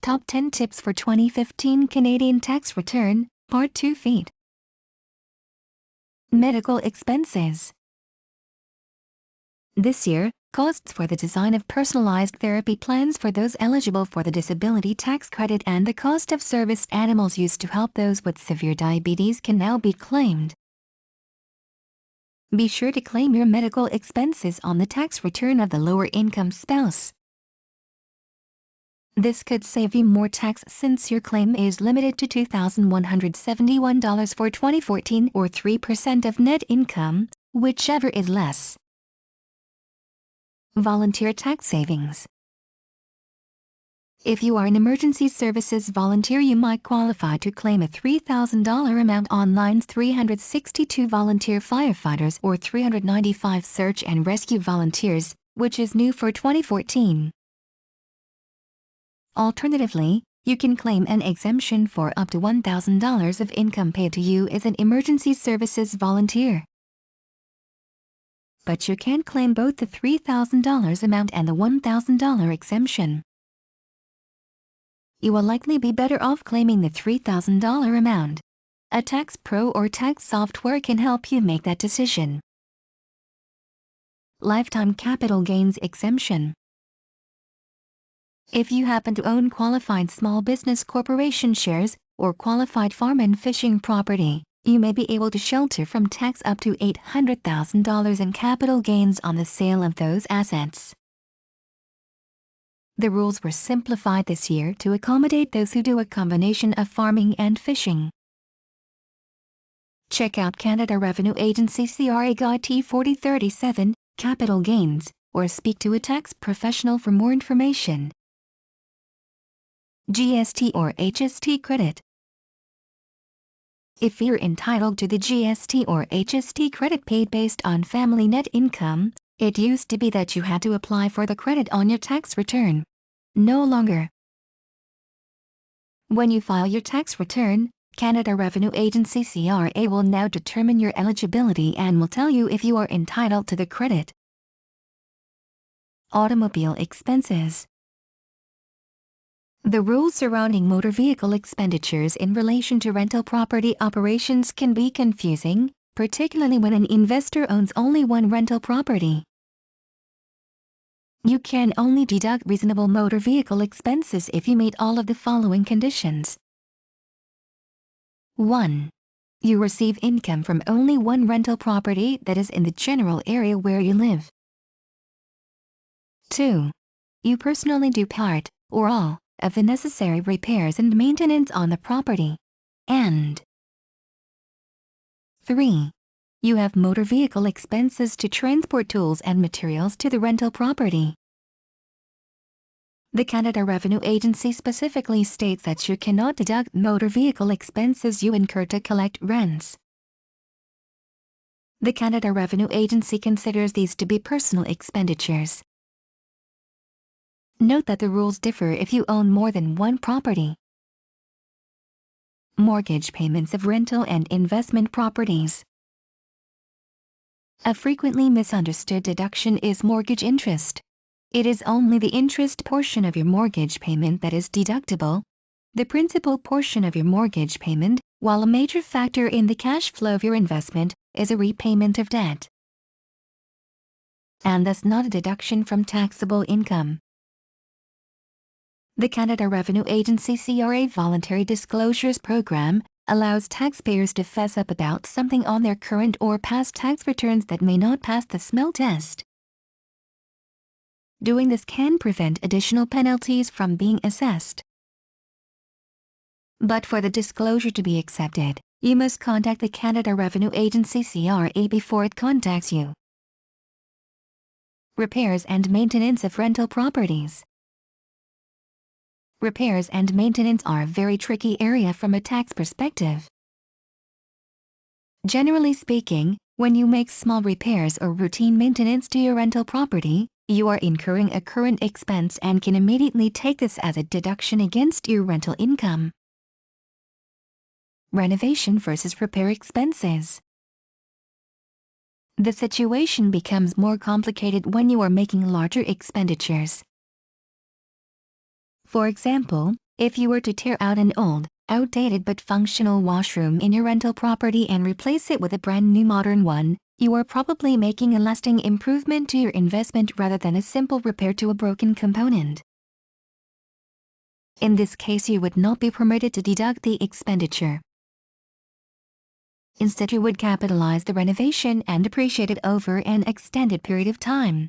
Top 10 Tips for 2015 Canadian Tax Return, Part 2 Feet. Medical expenses. This year, costs for the design of personalized therapy plans for those eligible for the disability tax credit and the cost of serviced animals used to help those with severe diabetes can now be claimed. Be sure to claim your medical expenses on the tax return of the lower income spouse. This could save you more tax since your claim is limited to $2,171 for 2014 or 3% of net income, whichever is less. Volunteer tax savings. If you are an emergency services volunteer, you might qualify to claim a $3,000 amount on lines 362 volunteer firefighters or 395 search and rescue volunteers, which is new for 2014. Alternatively, you can claim an exemption for up to $1,000 of income paid to you as an emergency services volunteer. But you can't claim both the $3,000 amount and the $1,000 exemption. You will likely be better off claiming the $3,000 amount. A tax pro or tax software can help you make that decision. Lifetime capital gains exemption. If you happen to own qualified small business corporation shares or qualified farm and fishing property, you may be able to shelter from tax up to $800,000 in capital gains on the sale of those assets. The rules were simplified this year to accommodate those who do a combination of farming and fishing. Check out Canada Revenue Agency CRA Guide T4037, Capital Gains, or speak to a tax professional for more information. GST or HST credit. If you're entitled to the GST or HST credit paid based on family net income, it used to be that you had to apply for the credit on your tax return. No longer. When you file your tax return, Canada Revenue Agency CRA will now determine your eligibility and will tell you if you are entitled to the credit. Automobile expenses. The rules surrounding motor vehicle expenditures in relation to rental property operations can be confusing, particularly when an investor owns only one rental property. You can only deduct reasonable motor vehicle expenses if you meet all of the following conditions. 1. You receive income from only one rental property that is in the general area where you live. 2. You personally do part, or all, of the necessary repairs and maintenance on the property. And 3. You have motor vehicle expenses to transport tools and materials to the rental property. The Canada Revenue Agency specifically states that you cannot deduct motor vehicle expenses you incur to collect rents. The Canada Revenue Agency considers these to be personal expenditures. Note that the rules differ if you own more than one property. Mortgage payments of rental and investment properties. A frequently misunderstood deduction is mortgage interest. It is only the interest portion of your mortgage payment that is deductible. The principal portion of your mortgage payment, while a major factor in the cash flow of your investment, is a repayment of debt, and thus not a deduction from taxable income. The Canada Revenue Agency CRA Voluntary Disclosures Program allows taxpayers to fess up about something on their current or past tax returns that may not pass the smell test. Doing this can prevent additional penalties from being assessed. But for the disclosure to be accepted, you must contact the Canada Revenue Agency CRA before it contacts you. Repairs and maintenance of rental properties. Repairs and maintenance are a very tricky area from a tax perspective. Generally speaking, when you make small repairs or routine maintenance to your rental property, you are incurring a current expense and can immediately take this as a deduction against your rental income. Renovation versus repair expenses. The situation becomes more complicated when you are making larger expenditures. For example, If you were to tear out an old, outdated but functional washroom in your rental property and replace it with a brand new modern one, you are probably making a lasting improvement to your investment rather than a simple repair to a broken component. In this case, you would not be permitted to deduct the expenditure. Instead, you would capitalize the renovation and depreciate it over an extended period of time.